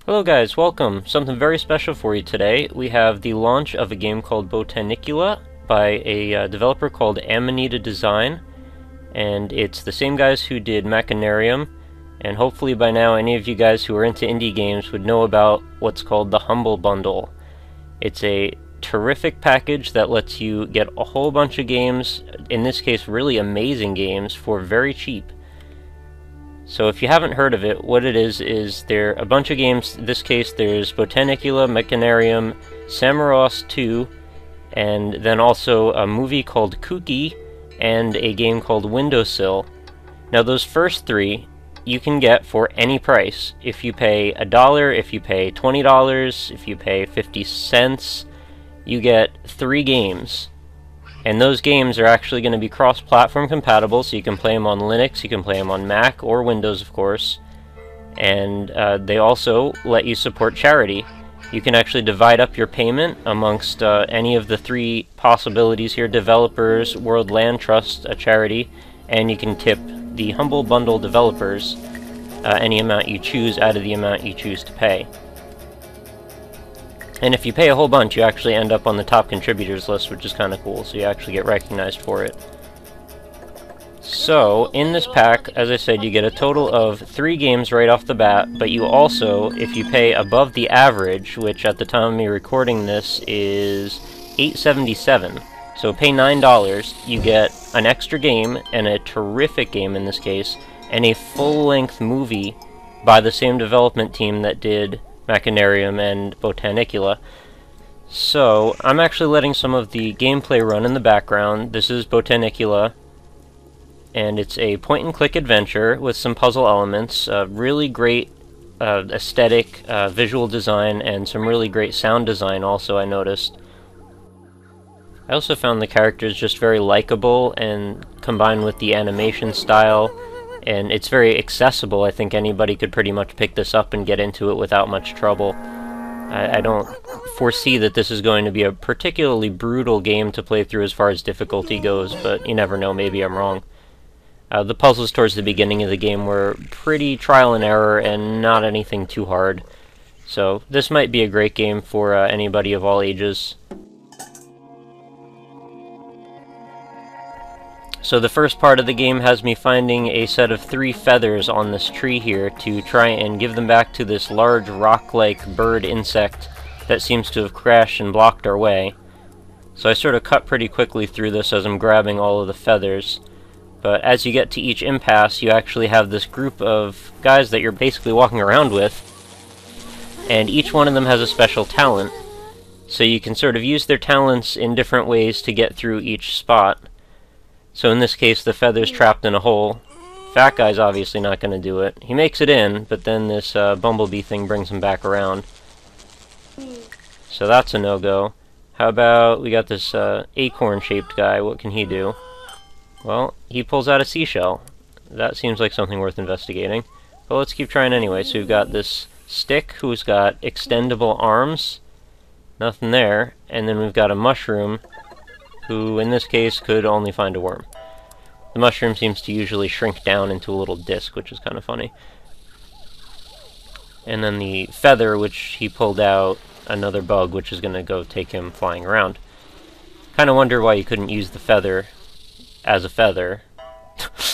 Hello guys, welcome. Something very special for you today. We have the launch of a game called Botanicula by a developer called Amanita Design, and it's the same guys who did Machinarium, and hopefully by now any of you guys who are into indie games would know about what's called the Humble Bundle. It's a terrific package that lets you get a whole bunch of games, in this case really amazing games, for very cheap. So if you haven't heard of it, what it is there are a bunch of games. In this case there's Botanicula, Machinarium, Samorost 2, and then also a movie called Kooky, and a game called Windosill. Now those first three you can get for any price. If you pay $1, if you pay $20, if you pay 50 cents, you get 3 games. And those games are actually going to be cross-platform compatible, so you can play them on Linux, you can play them on Mac or Windows, of course. And they also let you support charity. You can actually divide up your payment amongst any of the 3 possibilities here: developers, World Land Trust, a charity, and you can tip the Humble Bundle developers any amount you choose out of the amount you choose to pay. And if you pay a whole bunch, you actually end up on the top contributors list, which is kind of cool, so you actually get recognized for it. So, in this pack, as I said, you get a total of 3 games right off the bat, but you also, if you pay above the average, which at the time of me recording this is $8.77, so pay $9, you get an extra game, and a terrific game in this case, and a full-length movie by the same development team that did Machinarium and Botanicula. So I'm actually letting some of the gameplay run in the background. This is Botanicula, and it's a point-and-click adventure with some puzzle elements, really great aesthetic, visual design, and some really great sound design also, I noticed. I also found the characters just very likable, and combined with the animation style, and it's very accessible. I think anybody could pretty much pick this up and get into it without much trouble. I don't foresee that this is going to be a particularly brutal game to play through as far as difficulty goes, but you never know, maybe I'm wrong. The puzzles towards the beginning of the game were pretty trial and error and not anything too hard. So this might be a great game for anybody of all ages. So the first part of the game has me finding a set of 3 feathers on this tree here to try and give them back to this large rock-like bird insect that seems to have crashed and blocked our way. So I sort of cut pretty quickly through this as I'm grabbing all of the feathers. But as you get to each impasse, you actually have this group of guys that you're basically walking around with, and each one of them has a special talent. So you can sort of use their talents in different ways to get through each spot. So in this case, the feather's trapped in a hole. Fat guy's obviously not going to do it. He makes it in, but then this bumblebee thing brings him back around. So that's a no-go. How about we got this acorn-shaped guy? What can he do? Well, he pulls out a seashell. That seems like something worth investigating. But let's keep trying anyway. So we've got this stick who's got extendable arms. Nothing there. And then we've got a mushroom who, in this case, could only find a worm. The mushroom seems to usually shrink down into a little disc, which is kind of funny. And then the feather, which he pulled out, another bug, which is going to go take him flying around. Kind of wonder why you couldn't use the feather as a feather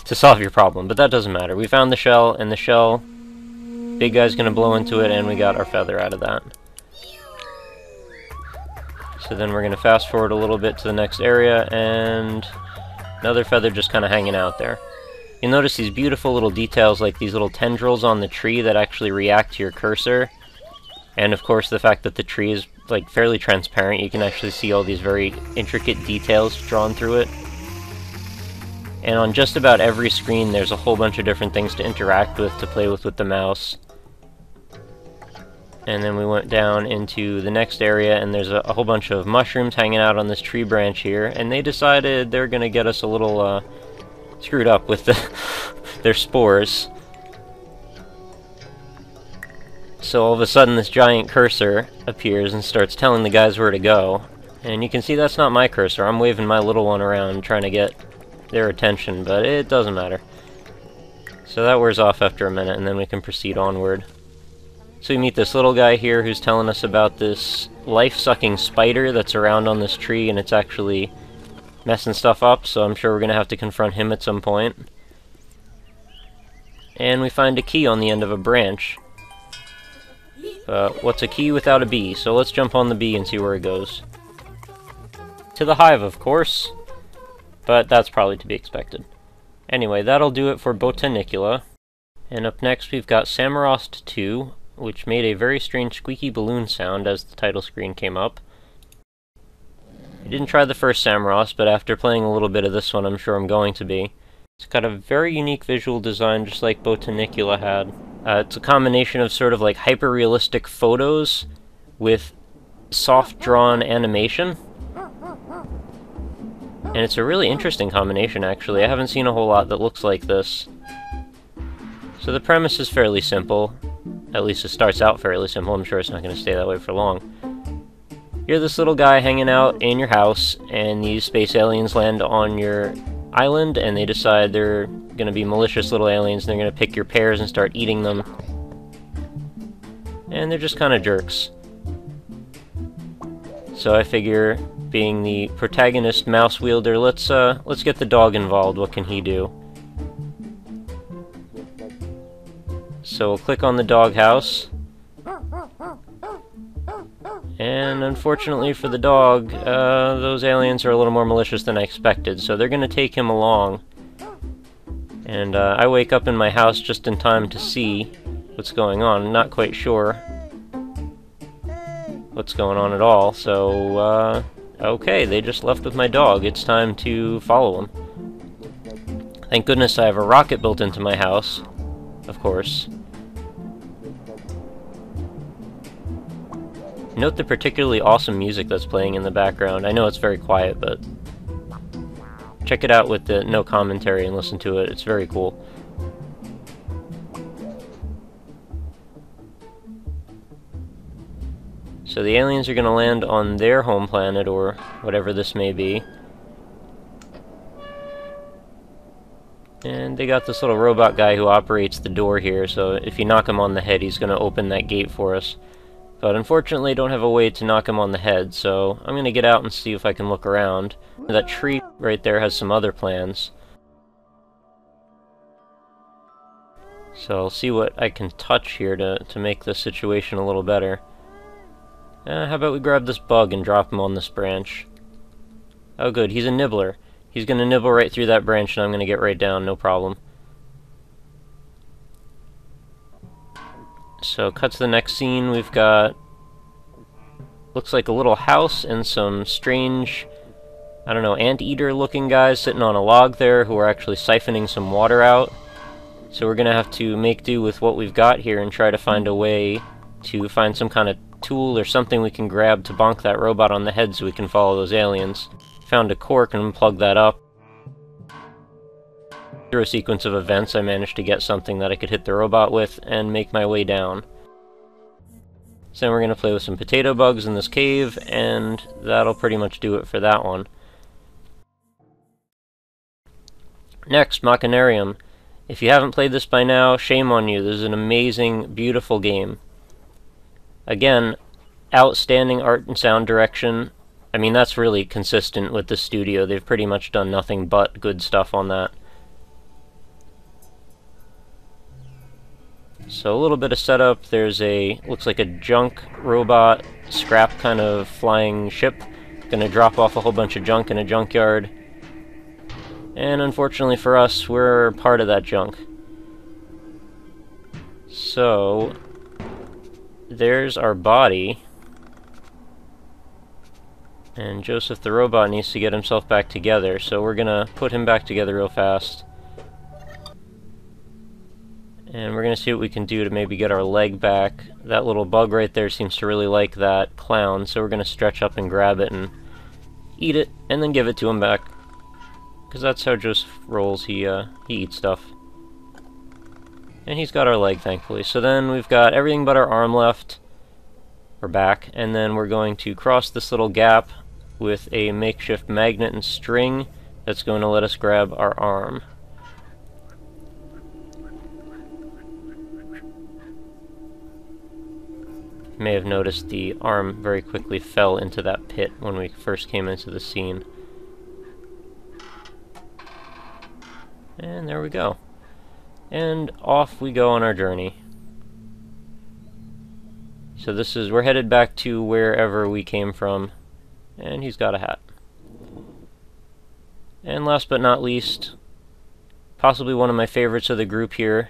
to solve your problem, but that doesn't matter. We found the shell, and the shell, big guy's going to blow into it, and we got our feather out of that. So then we're going to fast forward a little bit to the next area, and another feather just kind of hanging out there. You'll notice these beautiful little details, like these little tendrils on the tree that actually react to your cursor. And of course the fact that the tree is like fairly transparent, you can actually see all these very intricate details drawn through it. And on just about every screen there's a whole bunch of different things to interact with, to play with the mouse. And then we went down into the next area, and there's a whole bunch of mushrooms hanging out on this tree branch here, and they decided they're going to get us a little screwed up with their spores. So all of a sudden this giant cursor appears and starts telling the guys where to go. And you can see that's not my cursor. I'm waving my little one around trying to get their attention, but it doesn't matter. So that wears off after a minute, and then we can proceed onward. So we meet this little guy here who's telling us about this life-sucking spider that's around on this tree, and it's actually messing stuff up, so I'm sure we're going to have to confront him at some point. And we find a key on the end of a branch. What's a key without a bee? So let's jump on the bee and see where it goes. To the hive, of course. But that's probably to be expected. Anyway, that'll do it for Botanicula. And up next we've got Samorost 2, which made a very strange squeaky balloon sound as the title screen came up. I didn't try the first Samrost, but after playing a little bit of this one, I'm sure I'm going to be. It's got a very unique visual design, just like Botanicula had. It's a combination of sort of like hyper-realistic photos with soft-drawn animation. And it's a really interesting combination, actually. I haven't seen a whole lot that looks like this. So the premise is fairly simple. At least it starts out fairly simple. I'm sure it's not going to stay that way for long. You're this little guy hanging out in your house, and these space aliens land on your island, and they decide they're going to be malicious little aliens, and they're going to pick your pears and start eating them. And they're just kind of jerks. So I figure, being the protagonist mouse wielder, let's get the dog involved. What can he do? So we'll click on the dog house. And unfortunately for the dog, those aliens are a little more malicious than I expected, so they're going to take him along. And I wake up in my house just in time to see what's going on. I'm not quite sure what's going on at all, so okay, they just left with my dog. It's time to follow them. Thank goodness I have a rocket built into my house, of course. Note the particularly awesome music that's playing in the background. I know it's very quiet, but check it out with the no commentary and listen to it. It's very cool. So the aliens are going to land on their home planet, or whatever this may be. And they got this little robot guy who operates the door here, so if you knock him on the head, he's going to open that gate for us. But unfortunately, I don't have a way to knock him on the head, so I'm going to get out and see if I can look around. That tree right there has some other plans. So I'll see what I can touch here to make the situation a little better. How about we grab this bug and drop him on this branch? Oh good, he's a nibbler. He's going to nibble right through that branch and I'm going to get right down, no problem. So, cut to the next scene. We've got, looks like a little house and some strange, I don't know, anteater looking guys sitting on a log there who are actually siphoning some water out. So we're going to have to make do with what we've got here and try to find a way to find some kind of tool or something we can grab to bonk that robot on the head so we can follow those aliens. Found a cork and plug that up. Through a sequence of events, I managed to get something that I could hit the robot with and make my way down. So then we're going to play with some potato bugs in this cave, and that'll pretty much do it for that one. Next, Machinarium. If you haven't played this by now, shame on you. This is an amazing, beautiful game. Again, outstanding art and sound direction. I mean, that's really consistent with the studio. They've pretty much done nothing but good stuff on that. So a little bit of setup. There's a, looks like a junk robot, scrap kind of flying ship. Gonna drop off a whole bunch of junk in a junkyard. And unfortunately for us, we're part of that junk. So, there's our body. And Joseph the robot needs to get himself back together, so we're gonna put him back together real fast. And we're going to see what we can do to maybe get our leg back. That little bug right there seems to really like that clown, so we're going to stretch up and grab it and eat it, and then give it to him back. Because that's how Joseph rolls, he eats stuff. And he's got our leg, thankfully. So then we've got everything but our arm left. We're back, and then we're going to cross this little gap with a makeshift magnet and string that's going to let us grab our arm. may have noticed the arm very quickly fell into that pit when we first came into the scene. And there we go. And off we go on our journey. So we're headed back to wherever we came from, and he's got a hat. And last but not least, possibly one of my favorites of the group here,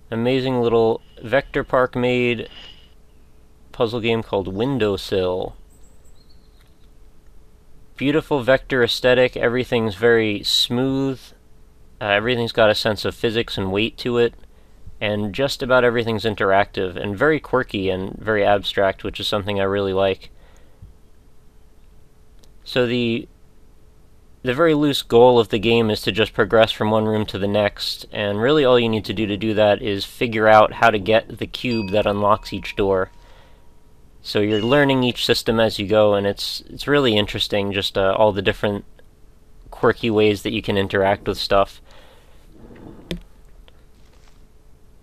amazing little Vector Park made puzzle game called Windosill. Beautiful vector aesthetic, everything's very smooth, everything's got a sense of physics and weight to it, and just about everything's interactive and very quirky and very abstract, which is something I really like. So the very loose goal of the game is to just progress from one room to the next, and really all you need to do that is figure out how to get the cube that unlocks each door. So you're learning each system as you go, and it's really interesting, just all the different quirky ways that you can interact with stuff.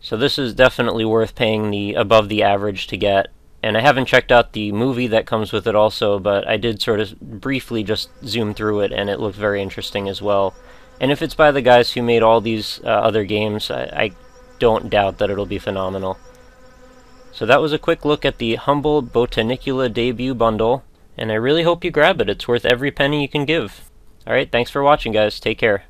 So this is definitely worth paying the above the average to get. And I haven't checked out the movie that comes with it also, but I did sort of briefly just zoom through it, and it looked very interesting as well. And if it's by the guys who made all these other games, I don't doubt that it'll be phenomenal. So that was a quick look at the humble Botanicula debut bundle, and I really hope you grab it. It's worth every penny you can give. Alright, thanks for watching, guys. Take care.